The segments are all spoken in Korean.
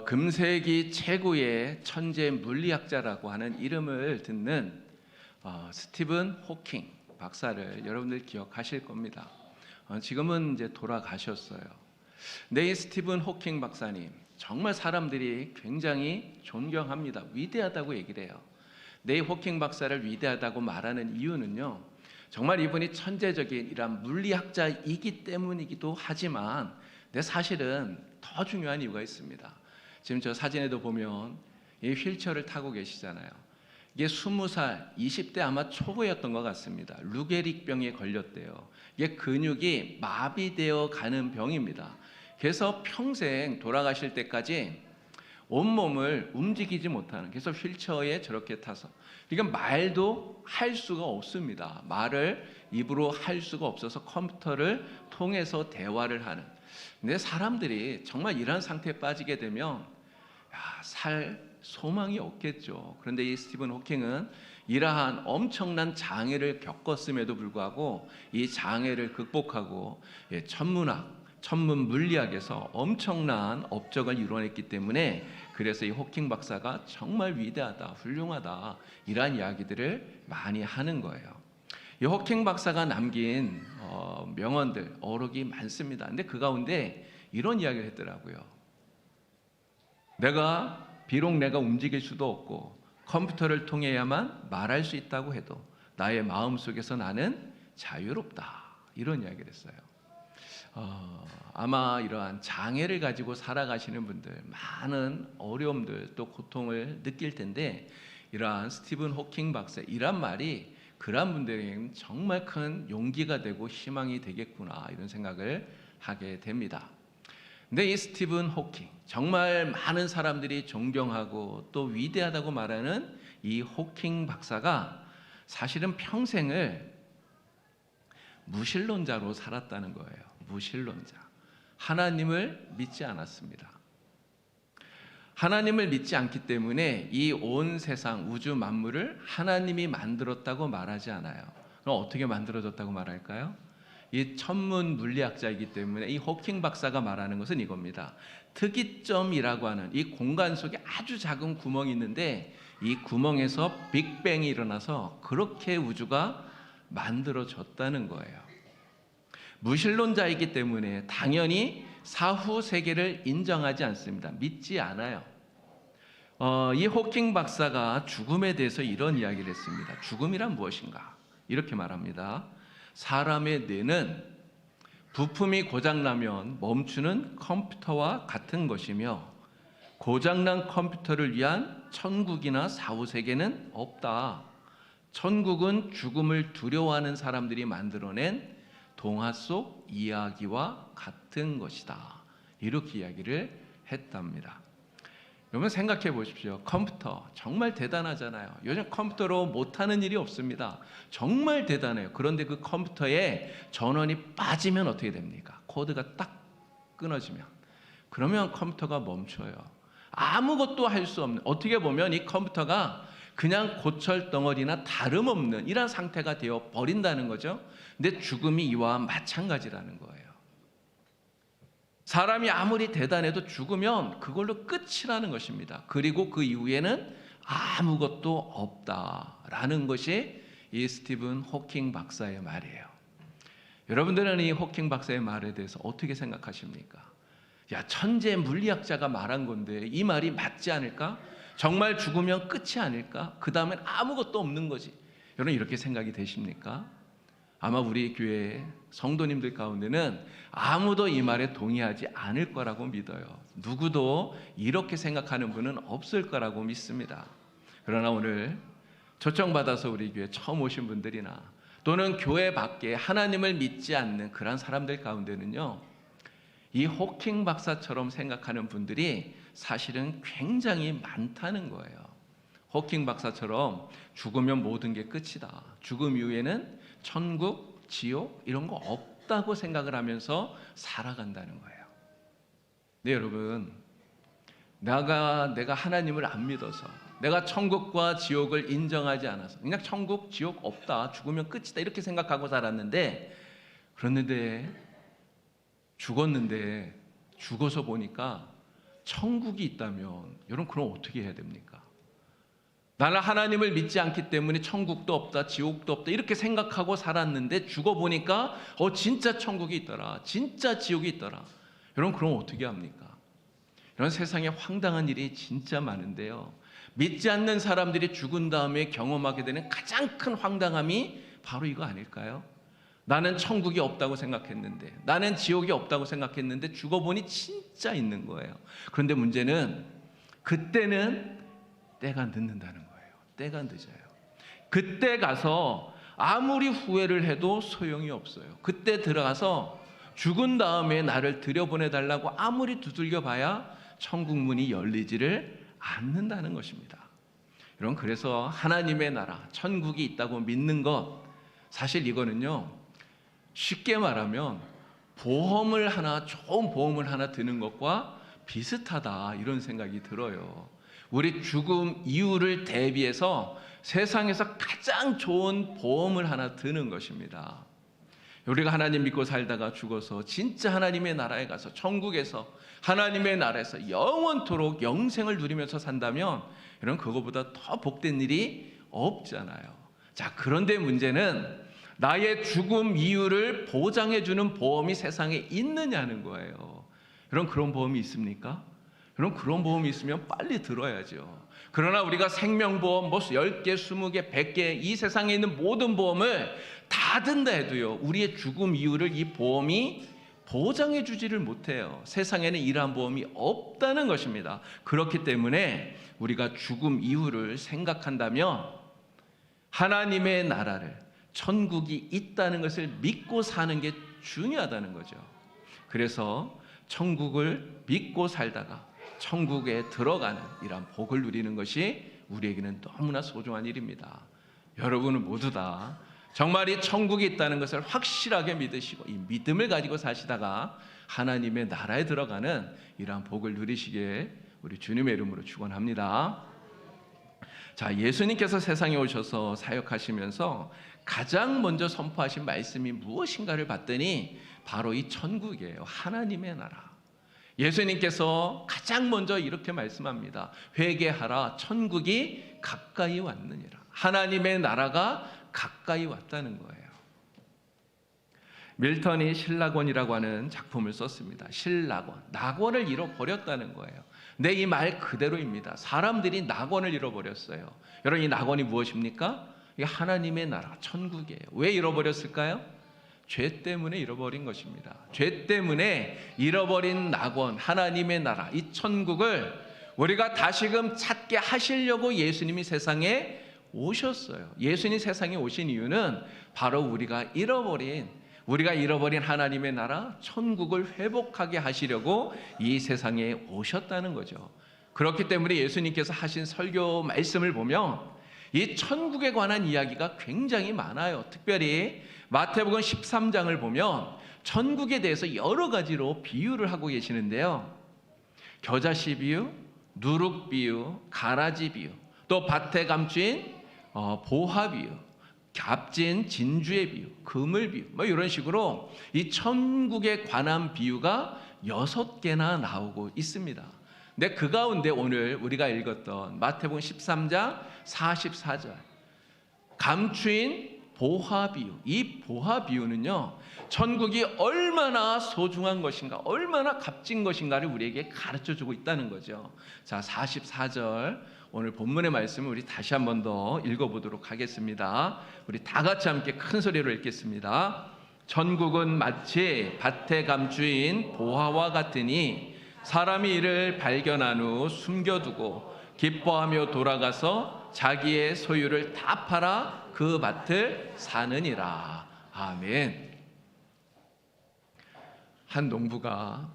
금세기 최고의 천재 물리학자라고 하는 이름을 듣는 스티븐 호킹 박사를 여러분들 기억하실 겁니다. 지금은 이제 돌아가셨어요. 네, 스티븐 호킹 박사님 정말 사람들이 굉장히 존경합니다. 위대하다고 얘기를 해요. 네, 호킹 박사를 위대하다고 말하는 이유는요, 정말 이분이 천재적인 이런 물리학자이기 때문이기도 하지만 사실은 더 중요한 이유가 있습니다. 지금 저 사진에도 보면 이 휠체어를 타고 계시잖아요. 이게 20살, 20대 아마 초보였던 것 같습니다. 루게릭병에 걸렸대요. 이게 근육이 마비되어 가는 병입니다. 그래서 평생 돌아가실 때까지 온몸을 움직이지 못하는, 그래서 휠체어에 저렇게 타서, 그러니까 말도 할 수가 없습니다. 말을 입으로 할 수가 없어서 컴퓨터를 통해서 대화를 하는. 근데 사람들이 정말 이런 상태에 빠지게 되면 살 소망이 없겠죠. 그런데 이 스티븐 호킹은 이러한 엄청난 장애를 겪었음에도 불구하고 이 장애를 극복하고 천문 물리학에서 엄청난 업적을 이뤄냈기 때문에, 그래서 이 호킹 박사가 정말 위대하다, 훌륭하다, 이러한 이야기들을 많이 하는 거예요. 이 호킹 박사가 남긴 명언들, 어록이 많습니다. 근데 그 가운데 이런 이야기를 했더라고요. 비록 내가 움직일 수도 없고 컴퓨터를 통해야만 말할 수 있다고 해도 나의 마음속에서 나는 자유롭다, 이런 이야기를 했어요. 아마 이러한 장애를 가지고 살아가시는 분들, 많은 어려움들 또 고통을 느낄 텐데, 이러한 스티븐 호킹 박사 이란 말이 그런 분들에게는 정말 큰 용기가 되고 희망이 되겠구나, 이런 생각을 하게 됩니다. 근데 이 스티븐 호킹, 정말 많은 사람들이 존경하고 또 위대하다고 말하는 이 호킹 박사가 사실은 평생을 무신론자로 살았다는 거예요. 무신론자. 하나님을 믿지 않았습니다. 하나님을 믿지 않기 때문에 이 온 세상 우주 만물을 하나님이 만들었다고 말하지 않아요. 그럼 어떻게 만들어졌다고 말할까요? 이 천문 물리학자이기 때문에 이 호킹 박사가 말하는 것은 이겁니다. 특이점이라고 하는 이 공간 속에 아주 작은 구멍이 있는데, 이 구멍에서 빅뱅이 일어나서 그렇게 우주가 만들어졌다는 거예요. 무신론자이기 때문에 당연히 사후 세계를 인정하지 않습니다. 믿지 않아요. 이 호킹 박사가 죽음에 대해서 이런 이야기를 했습니다. 죽음이란 무엇인가? 이렇게 말합니다. 사람의 뇌는 부품이 고장나면 멈추는 컴퓨터와 같은 것이며, 고장난 컴퓨터를 위한 천국이나 사후세계는 없다. 천국은 죽음을 두려워하는 사람들이 만들어낸 동화 속 이야기와 같은 것이다. 이렇게 이야기를 했답니다. 여러분 생각해 보십시오. 컴퓨터 정말 대단하잖아요. 요즘 컴퓨터로 못하는 일이 없습니다. 정말 대단해요. 그런데 그 컴퓨터에 전원이 빠지면 어떻게 됩니까? 코드가 딱 끊어지면, 그러면 컴퓨터가 멈춰요. 아무것도 할 수 없는, 어떻게 보면 이 컴퓨터가 그냥 고철 덩어리나 다름없는 이런 상태가 되어 버린다는 거죠. 근데 죽음이 이와 마찬가지라는 거예요. 사람이 아무리 대단해도 죽으면 그걸로 끝이라는 것입니다. 그리고 그 이후에는 아무것도 없다라는 것이 이 스티븐 호킹 박사의 말이에요. 여러분들은 이 호킹 박사의 말에 대해서 어떻게 생각하십니까? 천재 물리학자가 말한 건데 이 말이 맞지 않을까? 정말 죽으면 끝이 아닐까? 그 다음엔 아무것도 없는 거지. 여러분 이렇게 생각이 되십니까? 아마 우리 교회 성도님들 가운데는 아무도 이 말에 동의하지 않을 거라고 믿어요. 누구도 이렇게 생각하는 분은 없을 거라고 믿습니다. 그러나 오늘 초청받아서 우리 교회 처음 오신 분들이나 또는 교회 밖에 하나님을 믿지 않는 그런 사람들 가운데는요, 이 호킹 박사처럼 생각하는 분들이 사실은 굉장히 많다는 거예요. 호킹 박사처럼 죽으면 모든 게 끝이다, 죽음 이후에는 천국, 지옥 이런 거 없다고 생각을 하면서 살아간다는 거예요. 네, 여러분, 내가 하나님을 안 믿어서, 내가 천국과 지옥을 인정하지 않아서 그냥 천국, 지옥 없다, 죽으면 끝이다 이렇게 생각하고 살았는데, 그런데 죽었는데 죽어서 보니까 천국이 있다면 여러분 그럼 어떻게 해야 됩니까? 나는 하나님을 믿지 않기 때문에 천국도 없다, 지옥도 없다 이렇게 생각하고 살았는데 죽어보니까 진짜 천국이 있더라, 진짜 지옥이 있더라. 여러분 그럼 어떻게 합니까? 이런 세상에 황당한 일이 진짜 많은데요, 믿지 않는 사람들이 죽은 다음에 경험하게 되는 가장 큰 황당함이 바로 이거 아닐까요? 나는 천국이 없다고 생각했는데, 나는 지옥이 없다고 생각했는데 죽어보니 진짜 있는 거예요. 그런데 문제는 그때는 때가 늦는다는 거예요. 때가 늦어요. 그때 가서 아무리 후회를 해도 소용이 없어요. 그때 들어가서 죽은 다음에 나를 들여보내달라고 아무리 두들겨 봐야 천국 문이 열리지를 않는다는 것입니다. 여러분, 그래서 하나님의 나라, 천국이 있다고 믿는 것, 사실 이거는요, 쉽게 말하면 보험을 하나, 좋은 보험을 하나 드는 것과 비슷하다, 이런 생각이 들어요. 우리 죽음 이후를 대비해서 세상에서 가장 좋은 보험을 하나 드는 것입니다. 우리가 하나님 믿고 살다가 죽어서 진짜 하나님의 나라에 가서 천국에서 하나님의 나라에서 영원토록 영생을 누리면서 산다면 이런 그거보다 더 복된 일이 없잖아요. 자, 그런데 문제는 나의 죽음 이후를 보장해주는 보험이 세상에 있느냐는 거예요. 여러분, 그런 보험이 있습니까? 그럼 그런 보험이 있으면 빨리 들어야죠. 그러나 우리가 생명보험 10개, 20개, 100개 이 세상에 있는 모든 보험을 다 든다 해도요, 우리의 죽음 이후를 이 보험이 보장해 주지를 못해요. 세상에는 이러한 보험이 없다는 것입니다. 그렇기 때문에 우리가 죽음 이후를 생각한다면 하나님의 나라를, 천국이 있다는 것을 믿고 사는 게 중요하다는 거죠. 그래서 천국을 믿고 살다가 천국에 들어가는 이런 복을 누리는 것이 우리에게는 너무나 소중한 일입니다. 여러분은 모두 다 정말 이 천국이 있다는 것을 확실하게 믿으시고 이 믿음을 가지고 사시다가 하나님의 나라에 들어가는 이러한 복을 누리시기에 우리 주님의 이름으로 축원합니다. 자, 예수님께서 세상에 오셔서 사역하시면서 가장 먼저 선포하신 말씀이 무엇인가를 봤더니 바로 이 천국이에요. 하나님의 나라. 예수님께서 가장 먼저 이렇게 말씀합니다. 회개하라, 천국이 가까이 왔느니라. 하나님의 나라가 가까이 왔다는 거예요. 밀턴이 신라권이라고 하는 작품을 썼습니다. 신라권, 낙원을 잃어버렸다는 거예요. 근데 이 말 그대로입니다. 사람들이 낙원을 잃어버렸어요. 여러분, 이 낙원이 무엇입니까? 이게 하나님의 나라, 천국이에요. 왜 잃어버렸을까요? 죄 때문에 잃어버린 것입니다. 죄 때문에 잃어버린 낙원, 하나님의 나라, 이 천국을 우리가 다시금 찾게 하시려고 예수님이 세상에 오셨어요. 예수님이 세상에 오신 이유는 바로 우리가 잃어버린 하나님의 나라, 천국을 회복하게 하시려고 이 세상에 오셨다는 거죠. 그렇기 때문에 예수님께서 하신 설교 말씀을 보면 이 천국에 관한 이야기가 굉장히 많아요. 특별히 마태복음 13장을 보면 천국에 대해서 여러 가지로 비유를 하고 계시는데요. 겨자씨 비유, 누룩 비유, 가라지 비유, 또 밭에 감추인 보화 비유, 값진 진주의 비유, 그물 비유, 이런 식으로 이 천국에 관한 비유가 6개나 나오고 있습니다. 근데 그 가운데 오늘 우리가 읽었던 마태복음 13장 44절 감추인 보화 비유, 이 보화 비유는요, 천국이 얼마나 소중한 것인가, 얼마나 값진 것인가를 우리에게 가르쳐주고 있다는 거죠. 자, 44절 오늘 본문의 말씀을 우리 다시 한 번 더 읽어보도록 하겠습니다. 우리 다 같이 함께 큰 소리로 읽겠습니다. 천국은 마치 밭에 감추인 보화와 같으니 사람이 이를 발견한 후 숨겨두고 기뻐하며 돌아가서 자기의 소유를 다 팔아 그 밭을 사느니라. 아멘. 한 농부가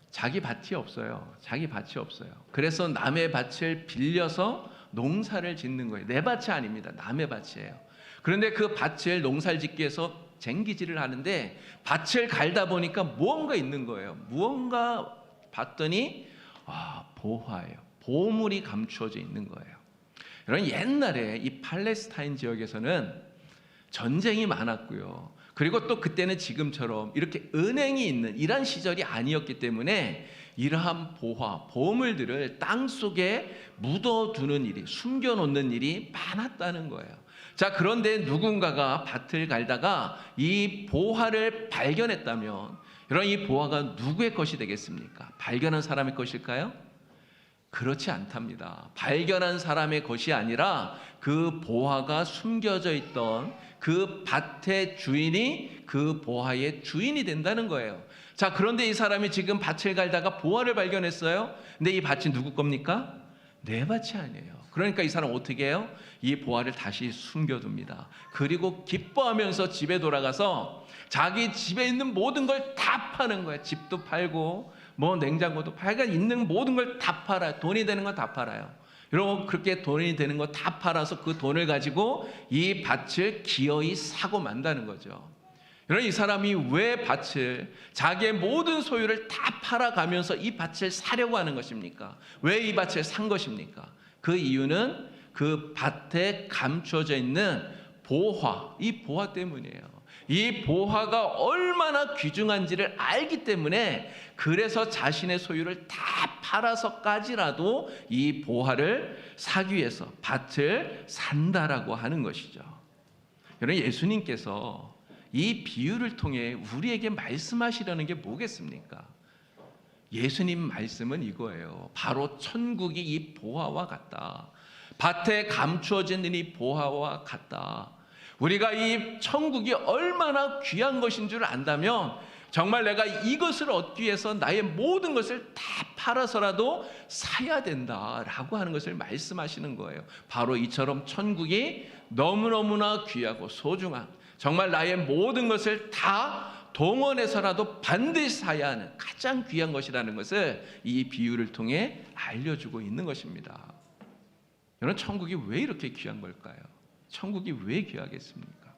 자기 밭이 없어요. 그래서 남의 밭을 빌려서 농사를 짓는 거예요. 내 밭이 아닙니다. 남의 밭이에요. 그런데 그 밭을 농사를 짓기 위해서 쟁기질을 하는데 밭을 갈다 보니까 무언가 있는 거예요. 무언가 봤더니 보화예요. 보물이 감추어져 있는 거예요. 여러분, 옛날에 이 팔레스타인 지역에서는 전쟁이 많았고요. 그리고 또 그때는 지금처럼 이렇게 은행이 있는 이런 시절이 아니었기 때문에 이러한 보물들을 땅속에 묻어두는 일이, 숨겨놓는 일이 많았다는 거예요. 자, 그런데 누군가가 밭을 갈다가 이 보화를 발견했다면, 여러분, 이 보화가 누구의 것이 되겠습니까? 발견한 사람의 것일까요? 그렇지 않답니다. 발견한 사람의 것이 아니라 그 보화가 숨겨져 있던 그 밭의 주인이 그 보화의 주인이 된다는 거예요. 자, 그런데 이 사람이 지금 밭을 갈다가 보화를 발견했어요. 근데 이 밭이 누구 겁니까? 내 밭이 아니에요. 그러니까 이 사람 어떻게 해요? 이 보화를 다시 숨겨둡니다. 그리고 기뻐하면서 집에 돌아가서 자기 집에 있는 모든 걸 다 파는 거예요. 집도 팔고 뭐 냉장고도 팔고 있는 모든 걸 다 팔아요. 돈이 되는 건 다 팔아요. 여러분, 그렇게 돈이 되는 거 다 팔아서 그 돈을 가지고 이 밭을 기어이 사고 만다는 거죠. 여러분, 이 사람이 왜 밭을, 자기의 모든 소유를 다 팔아가면서 이 밭을 사려고 하는 것입니까? 왜 이 밭을 산 것입니까? 그 이유는 그 밭에 감춰져 있는 보화, 이 보화 때문이에요. 이 보화가 얼마나 귀중한지를 알기 때문에, 그래서 자신의 소유를 다 팔아서까지라도 이 보화를 사기 위해서 밭을 산다라고 하는 것이죠. 여러분, 예수님께서 이 비유를 통해 우리에게 말씀하시려는 게 뭐겠습니까? 예수님 말씀은 이거예요. 바로 천국이 이 보화와 같다. 밭에 감추어진 이 보화와 같다. 우리가 이 천국이 얼마나 귀한 것인 줄 안다면, 정말 내가 이것을 얻기 위해서 나의 모든 것을 다 팔아서라도 사야 된다라고 하는 것을 말씀하시는 거예요. 바로 이처럼 천국이 너무너무나 귀하고 소중한, 정말 나의 모든 것을 다 동원해서라도 반드시 사야 하는 가장 귀한 것이라는 것을 이 비유를 통해 알려주고 있는 것입니다. 여러분, 천국이 왜 이렇게 귀한 걸까요? 천국이 왜 귀하겠습니까?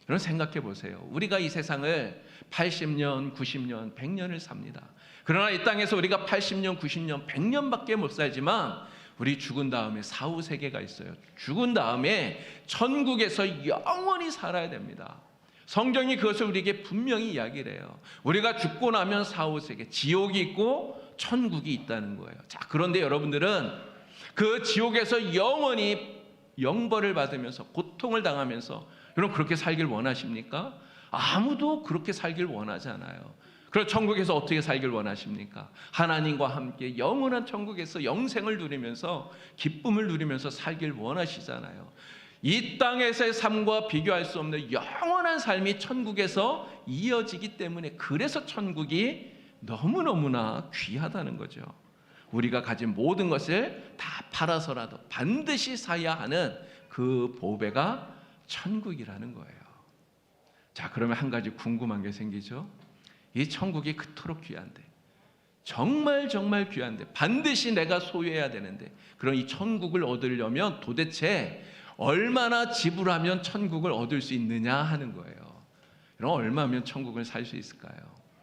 여러분, 생각해 보세요. 우리가 이 세상을 80년, 90년, 100년을 삽니다. 그러나 이 땅에서 우리가 80년, 90년, 100년밖에 못 살지만 우리 죽은 다음에 사후세계가 있어요. 죽은 다음에 천국에서 영원히 살아야 됩니다. 성경이 그것을 우리에게 분명히 이야기를 해요. 우리가 죽고 나면 사후세계, 지옥이 있고 천국이 있다는 거예요. 자, 그런데 여러분들은 그 지옥에서 영원히 영벌을 받으면서 고통을 당하면서, 여러분, 그렇게 살길 원하십니까? 아무도 그렇게 살길 원하지 않아요. 그럼 천국에서 어떻게 살길 원하십니까? 하나님과 함께 영원한 천국에서 영생을 누리면서 기쁨을 누리면서 살길 원하시잖아요. 이 땅에서의 삶과 비교할 수 없는 영원한 삶이 천국에서 이어지기 때문에, 그래서 천국이 너무너무나 귀하다는 거죠. 우리가 가진 모든 것을 다 팔아서라도 반드시 사야 하는 그 보배가 천국이라는 거예요. 자, 그러면 한 가지 궁금한 게 생기죠. 이 천국이 그토록 귀한데, 정말 정말 귀한데, 반드시 내가 소유해야 되는데, 그럼 이 천국을 얻으려면 도대체 얼마나 지불하면 천국을 얻을 수 있느냐 하는 거예요. 그럼 얼마면 천국을 살 수 있을까요?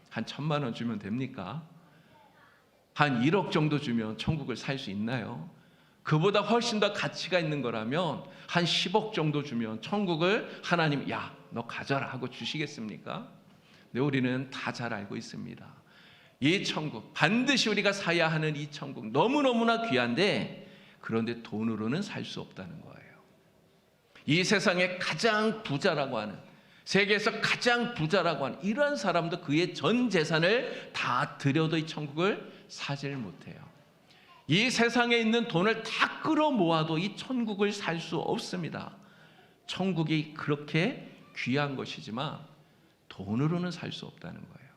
한 1,000만 원 주면 됩니까? 한 1억 정도 주면 천국을 살 수 있나요? 그보다 훨씬 더 가치가 있는 거라면 한 10억 정도 주면 천국을 하나님, 야, 너 가져라 하고 주시겠습니까? 네, 우리는 다 잘 알고 있습니다. 이 천국, 반드시 우리가 사야 하는 이 천국, 너무너무나 귀한데, 그런데 돈으로는 살 수 없다는 거예요. 이 세상에 가장 부자라고 하는, 세계에서 가장 부자라고 하는 이러한 사람도 그의 전 재산을 다 들여도 이 천국을 사질 못해요. 이 세상에 있는 돈을 다 끌어모아도 이 천국을 살 수 없습니다. 천국이 그렇게 귀한 것이지만 돈으로는 살 수 없다는 거예요.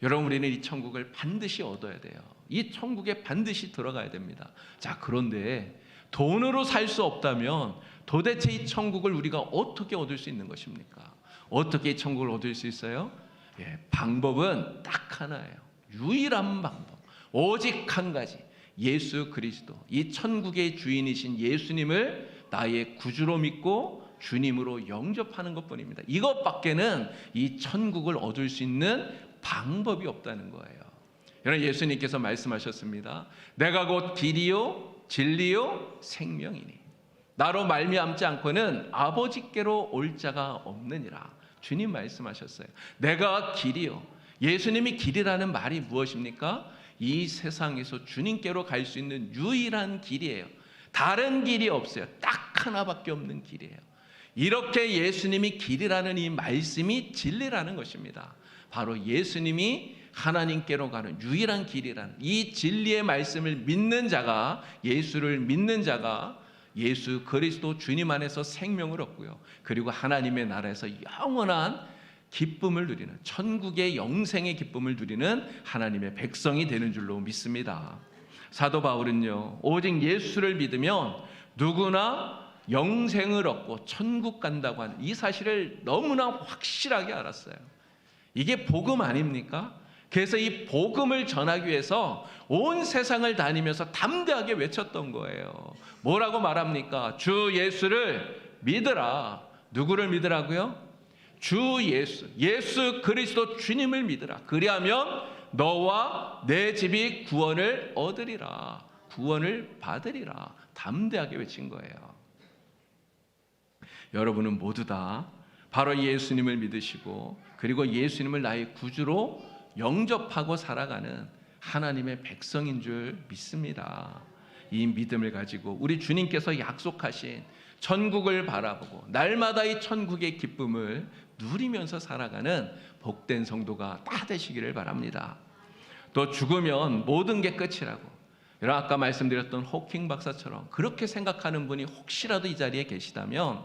여러분, 우리는 이 천국을 반드시 얻어야 돼요. 이 천국에 반드시 들어가야 됩니다. 자, 그런데 돈으로 살 수 없다면 도대체 이 천국을 우리가 어떻게 얻을 수 있는 것입니까? 어떻게 이 천국을 얻을 수 있어요? 방법은 딱 하나예요. 유일한 방법, 오직 한 가지, 예수 그리스도, 이 천국의 주인이신 예수님을 나의 구주로 믿고 주님으로 영접하는 것뿐입니다. 이것밖에는 이 천국을 얻을 수 있는 방법이 없다는 거예요. 여러분, 예수님께서 말씀하셨습니다. 내가 곧 길이요 진리요 생명이니 나로 말미암지 않고는 아버지께로 올 자가 없느니라. 주님 말씀하셨어요. 내가 길이요. 예수님이 길이라는 말이 무엇입니까? 이 세상에서 주님께로 갈 수 있는 유일한 길이에요. 다른 길이 없어요. 딱 하나밖에 없는 길이에요. 이렇게 예수님이 길이라는 이 말씀이 진리라는 것입니다. 바로 예수님이 하나님께로 가는 유일한 길이라는 이 진리의 말씀을 믿는 자가, 예수를 믿는 자가 예수 그리스도 주님 안에서 생명을 얻고요. 그리고 하나님의 나라에서 영원한 기쁨을 누리는, 천국의 영생의 기쁨을 누리는 하나님의 백성이 되는 줄로 믿습니다. 사도 바울은요, 오직 예수를 믿으면 누구나 영생을 얻고 천국 간다고 하는 이 사실을 너무나 확실하게 알았어요. 이게 복음 아닙니까? 그래서 이 복음을 전하기 위해서 온 세상을 다니면서 담대하게 외쳤던 거예요. 뭐라고 말합니까? 주 예수를 믿으라. 누구를 믿으라고요? 주 예수, 예수 그리스도 주님을 믿으라. 그리하면 너와 내 집이 구원을 얻으리라. 구원을 받으리라. 담대하게 외친 거예요. 여러분은 모두 다 바로 예수님을 믿으시고 그리고 예수님을 나의 구주로 영접하고 살아가는 하나님의 백성인 줄 믿습니다. 이 믿음을 가지고 우리 주님께서 약속하신 천국을 바라보고 날마다 이 천국의 기쁨을 누리면서 살아가는 복된 성도가 다 되시기를 바랍니다. 또 죽으면 모든 게 끝이라고, 여러분 아까 말씀드렸던 호킹 박사처럼 그렇게 생각하는 분이 혹시라도 이 자리에 계시다면,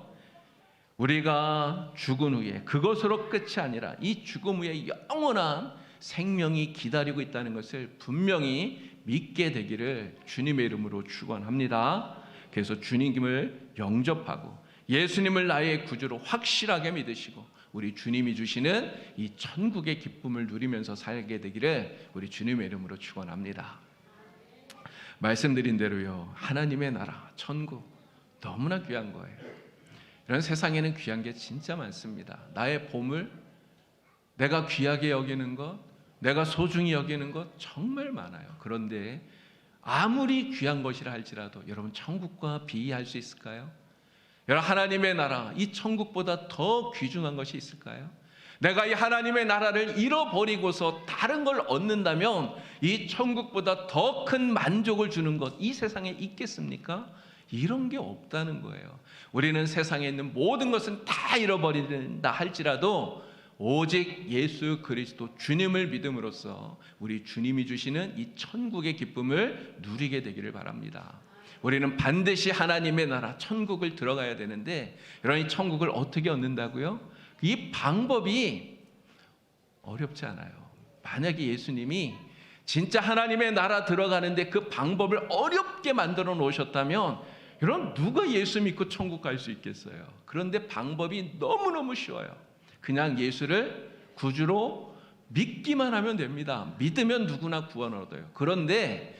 우리가 죽은 후에 그것으로 끝이 아니라 이 죽음 후에 영원한 생명이 기다리고 있다는 것을 분명히 믿게 되기를 주님의 이름으로 축원합니다. 그래서 주님을 영접하고 예수님을 나의 구주로 확실하게 믿으시고 우리 주님이 주시는 이 천국의 기쁨을 누리면서 살게 되기를 우리 주님의 이름으로 축원합니다. 말씀드린 대로요, 하나님의 나라, 천국 너무나 귀한 거예요. 이런 세상에는 귀한 게 진짜 많습니다. 나의 보물, 내가 귀하게 여기는 것, 내가 소중히 여기는 것 정말 많아요. 그런데 아무리 귀한 것이라 할지라도 여러분 천국과 비교할 수 있을까요? 여러분 하나님의 나라, 이 천국보다 더 귀중한 것이 있을까요? 내가 이 하나님의 나라를 잃어버리고서 다른 걸 얻는다면 이 천국보다 더 큰 만족을 주는 것 이 세상에 있겠습니까? 이런 게 없다는 거예요. 우리는 세상에 있는 모든 것은 다 잃어버린다 할지라도 오직 예수 그리스도 주님을 믿음으로써 우리 주님이 주시는 이 천국의 기쁨을 누리게 되기를 바랍니다. 우리는 반드시 하나님의 나라 천국을 들어가야 되는데, 여러분 이 천국을 어떻게 얻는다고요? 이 방법이 어렵지 않아요. 만약에 예수님이 진짜 하나님의 나라 들어가는데 그 방법을 어렵게 만들어 놓으셨다면 여러분 누가 예수 믿고 천국 갈 수 있겠어요? 그런데 방법이 너무너무 쉬워요. 그냥 예수를 구주로 믿기만 하면 됩니다. 믿으면 누구나 구원 얻어요. 그런데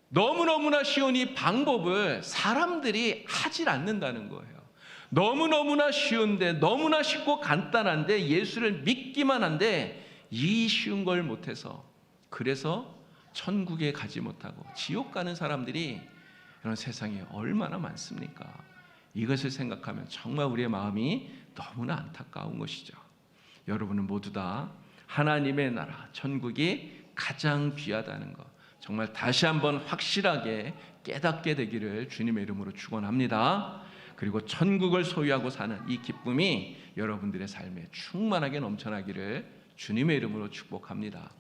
너무너무나 쉬운 이 방법을 사람들이 하질 않는다는 거예요. 너무너무나 쉬운데, 너무나 쉽고 간단한데 예수를 믿기만 한데 이 쉬운 걸 못해서, 그래서 천국에 가지 못하고 지옥 가는 사람들이 이런 세상에 얼마나 많습니까? 이것을 생각하면 정말 우리의 마음이 너무나 안타까운 것이죠. 여러분은 모두 다 하나님의 나라, 천국이 가장 귀하다는 것 정말 다시 한번 확실하게 깨닫게 되기를 주님의 이름으로 축원합니다. 그리고 천국을 소유하고 사는 이 기쁨이 여러분들의 삶에 충만하게 넘쳐나기를 주님의 이름으로 축복합니다.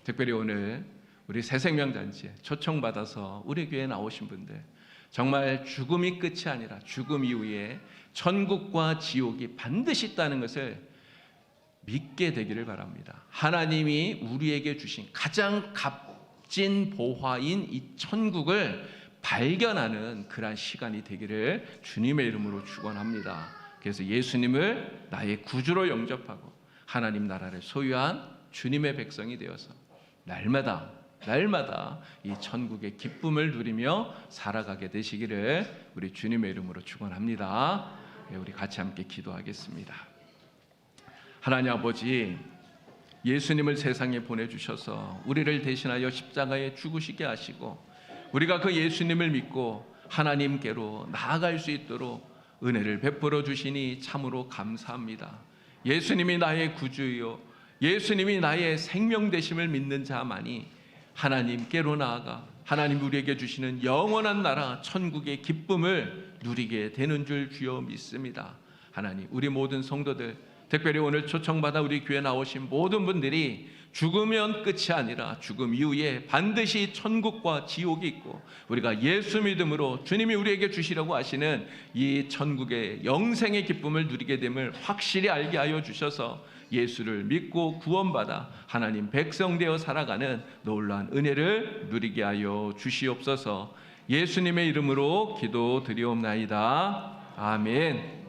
특별히 오늘 우리 새생명잔치에 초청받아서 우리 교회에 나오신 분들, 정말 죽음이 끝이 아니라 죽음 이후에 천국과 지옥이 반드시 있다는 것을 믿게 되기를 바랍니다. 하나님이 우리에게 주신 가장 값진 보화인 이 천국을 발견하는 그러한 시간이 되기를 주님의 이름으로 축원합니다. 그래서 예수님을 나의 구주로 영접하고 하나님 나라를 소유한 주님의 백성이 되어서 날마다 이 천국의 기쁨을 누리며 살아가게 되시기를 우리 주님의 이름으로 축원합니다. 우리 같이 함께 기도하겠습니다. 하나님 아버지, 예수님을 세상에 보내주셔서 우리를 대신하여 십자가에 죽으시게 하시고 우리가 그 예수님을 믿고 하나님께로 나아갈 수 있도록 은혜를 베풀어 주시니 참으로 감사합니다. 예수님이 나의 구주요, 예수님이 나의 생명 되심을 믿는 자만이 하나님께로 나아가 하나님 우리에게 주시는 영원한 나라 천국의 기쁨을 누리게 되는 줄 주여 믿습니다. 하나님, 우리 모든 성도들, 특별히 오늘 초청받아 우리 교회 나오신 모든 분들이 죽으면 끝이 아니라 죽음 이후에 반드시 천국과 지옥이 있고 우리가 예수 믿음으로 주님이 우리에게 주시려고 하시는 이 천국의 영생의 기쁨을 누리게 됨을 확실히 알게 하여 주셔서 예수를 믿고 구원받아 하나님 백성 되어 살아가는 놀라운 은혜를 누리게 하여 주시옵소서. 예수님의 이름으로 기도드리옵나이다. 아멘.